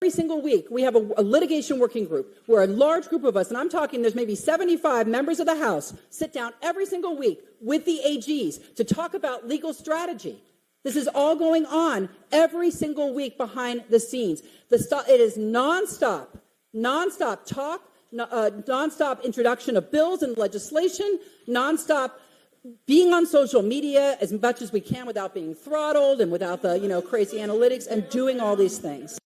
Every single week, we have a litigation working group where a large group of us, and I'm talking there's maybe 75 members of the House, sit down every single week with the AGs to talk about legal strategy. This is all going on every single week behind the scenes. It is nonstop talk, nonstop introduction of bills and legislation, nonstop being on social media as much as we can without being throttled and without the crazy analytics, and doing all these things.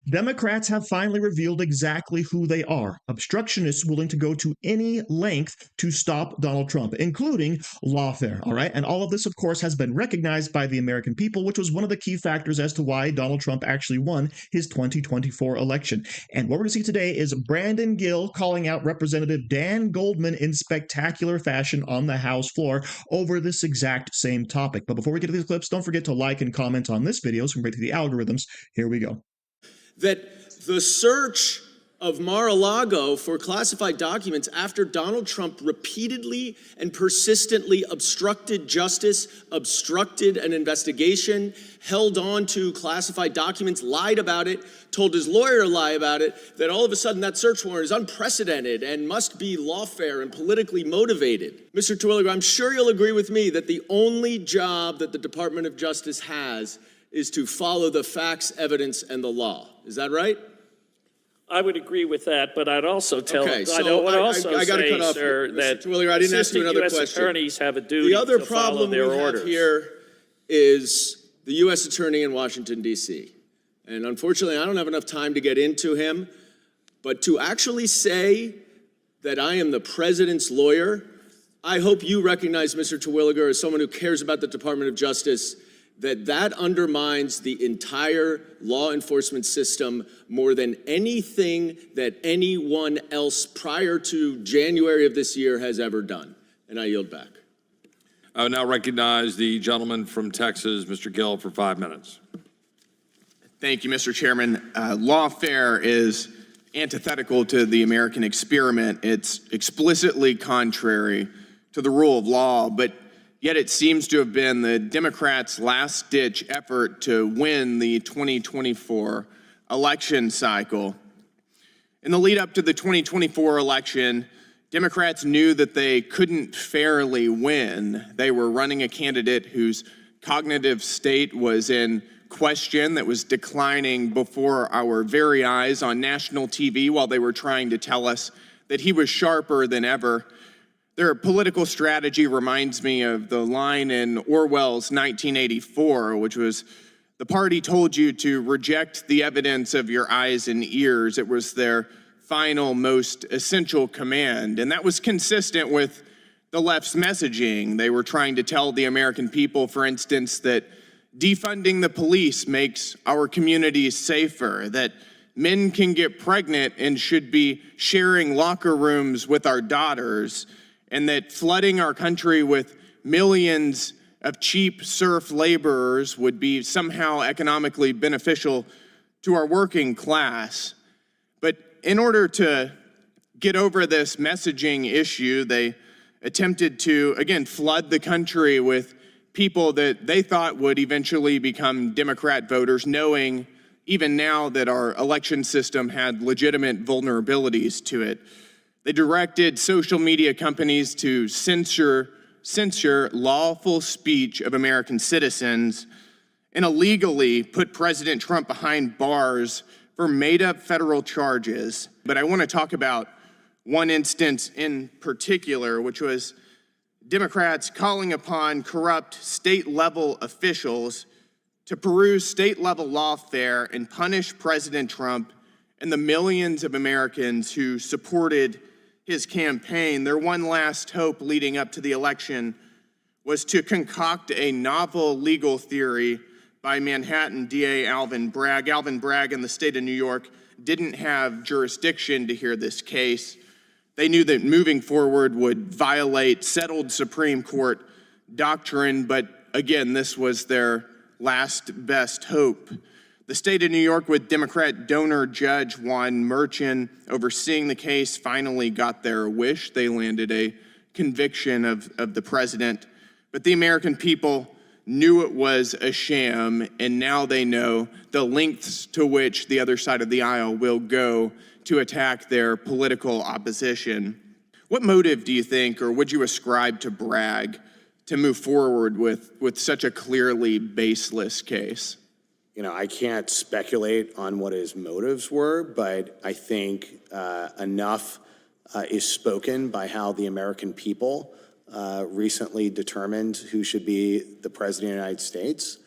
Democrats have finally revealed exactly who they are. Obstructionists willing to go to any length to stop Donald Trump, including lawfare, all right? And all of this, of course, has been recognized by the American people, which was one of the key factors as to why Donald Trump actually won his 2024 election. And what we're going to see today is Brandon Gill calling out Representative Dan Goldman in spectacular fashion on the House floor over this exact same topic. But before we get to these clips, don't forget to like and comment on this video so we can break through the algorithms. Here we go. That the search of Mar-a-Lago for classified documents after Donald Trump repeatedly and persistently obstructed justice, obstructed an investigation, held on to classified documents, lied about it, told his lawyer to lie about it, that all of a sudden that search warrant is unprecedented and must be lawfare and politically motivated. Mr. Terwilliger, I'm sure you'll agree with me that the only job that the Department of Justice has is to follow the facts, evidence, and the law. Is that right? I would agree with that, but I'd also tell okay, so I would also I say, cut off, sir, Mr. that Terwilliger, I didn't ask you another US question. attorneys have a duty the other to problem follow their we orders. have here is the U.S. attorney in Washington, D.C. And unfortunately, I don't have enough time to get into him, but to actually say that I am the president's lawyer, I hope you recognize, Mr. Terwilliger, as someone who cares about the Department of Justice, that undermines the entire law enforcement system more than anything that anyone else prior to January of this year has ever done. And I yield back. I would now recognize the gentleman from Texas, Mr. Gill, for 5 minutes. Thank you, Mr. Chairman. Lawfare is antithetical to the American experiment. It's explicitly contrary to the rule of law, but yet it seems to have been the Democrats' last-ditch effort to win the 2024 election cycle. In the lead-up to the 2024 election, Democrats knew that they couldn't fairly win. They were running a candidate whose cognitive state was in question, that was declining before our very eyes on national TV while they were trying to tell us that he was sharper than ever. Their political strategy reminds me of the line in Orwell's 1984, which was, the party told you to reject the evidence of your eyes and ears. It was their final, most essential command. And that was consistent with the left's messaging. They were trying to tell the American people, for instance, that defunding the police makes our communities safer, that men can get pregnant and should be sharing locker rooms with our daughters, and that flooding our country with millions of cheap serf laborers would be somehow economically beneficial to our working class. But in order to get over this messaging issue, they attempted to, again, flood the country with people that they thought would eventually become Democrat voters, knowing even now that our election system had legitimate vulnerabilities to it. They directed social media companies to censor lawful speech of American citizens and illegally put President Trump behind bars for made-up federal charges. But I want to talk about one instance in particular, which was Democrats calling upon corrupt state-level officials to peruse state-level lawfare and punish President Trump and the millions of Americans who supported his campaign. Their one last hope leading up to the election was to concoct a novel legal theory by Manhattan DA Alvin Bragg. Alvin Bragg in the state of New York didn't have jurisdiction to hear this case. They knew that moving forward would violate settled Supreme Court doctrine, but again, this was their last best hope. The state of New York, with Democrat donor Judge Juan Merchan overseeing the case, finally got their wish. They landed a conviction of the president. But the American people knew it was a sham, and now they know the lengths to which the other side of the aisle will go to attack their political opposition. What motive do you think, or would you ascribe to Bragg to move forward with such a clearly baseless case? You know, I can't speculate on what his motives were, but I think enough is spoken by how the American people recently determined who should be the president of the United States.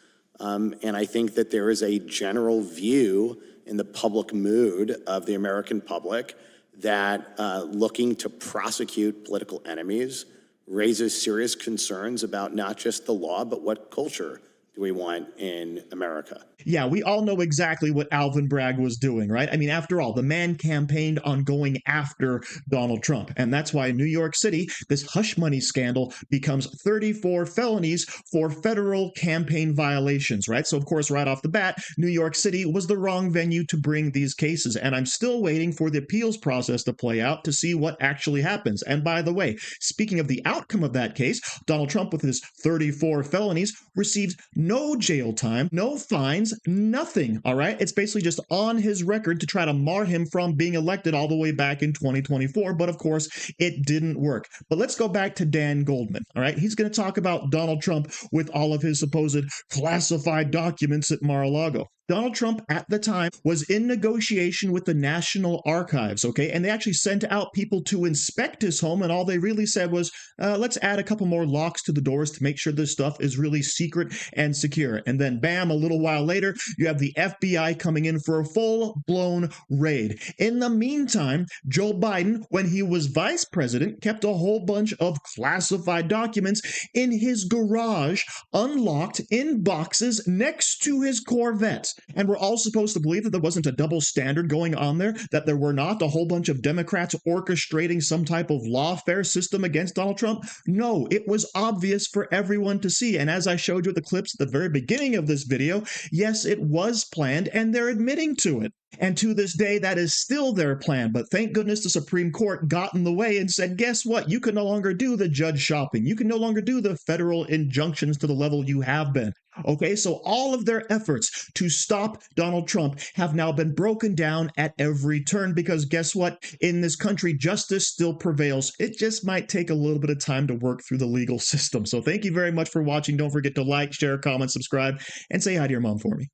And I think that there is a general view in the public mood of the American public that looking to prosecute political enemies raises serious concerns about not just the law, but what culture do we want in America? Yeah, we all know exactly what alvinbragg was doing, right? I mean, after all, the man campaigned on going after Donald Trump. And that's why in New York City, this hush money scandal becomes 34 felonies for federal campaign violations, right? So, of course, right off the bat, New York City was the wrong venue to bring these cases. And I'm still waiting for the appeals process to play out to see what actually happens. And by the way, speaking of the outcome of that case, Donald Trump, with his 34 felonies, receives no jail time, no fines, nothing, all right? It's basically just on his record to try to mar him from being elected all the way back in 2024, but of course, it didn't work. But let's go back to Dan Goldman, all right? He's going to talk about Donald Trump with all of his supposed classified documents at Mar-a-Lago. Donald Trump at the time was in negotiation with the National Archives, okay? And they actually sent out people to inspect his home, and all they really said was, let's add a couple more locks to the doors to make sure this stuff is really secret and secure. And then bam, a little while later, you have the FBI coming in for a full-blown raid. In the meantime, Joe Biden, when he was vice president, kept a whole bunch of classified documents in his garage, unlocked in boxes next to his Corvette. And we're all supposed to believe that there wasn't a double standard going on there, that there were not a whole bunch of Democrats orchestrating some type of lawfare system against Donald Trump. No, it was obvious for everyone to see. And as I showed you the clips at the very beginning of this video, yes, it was planned, and they're admitting to it. And to this day, that is still their plan. But thank goodness the Supreme Court got in the way and said, guess what? You can no longer do the judge shopping. You can no longer do the federal injunctions to the level you have been. Okay, so all of their efforts to stop Donald Trump have now been broken down at every turn because guess what? In this country, justice still prevails. It just might take a little bit of time to work through the legal system. So thank you very much for watching. Don't forget to like, share, comment, subscribe, and say hi to your mom for me.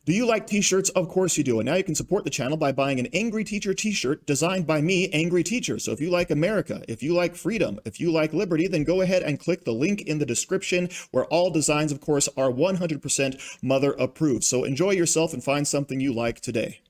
Do you like t-shirts? Of course you do. And now you can support the channel by buying an Angry Teacher t-shirt designed by me, Angry Teacher. So if you like America, if you like freedom, if you like liberty, then go ahead and click the link in the description where all designs, of course, are 100% mother approved. So enjoy yourself and find something you like today.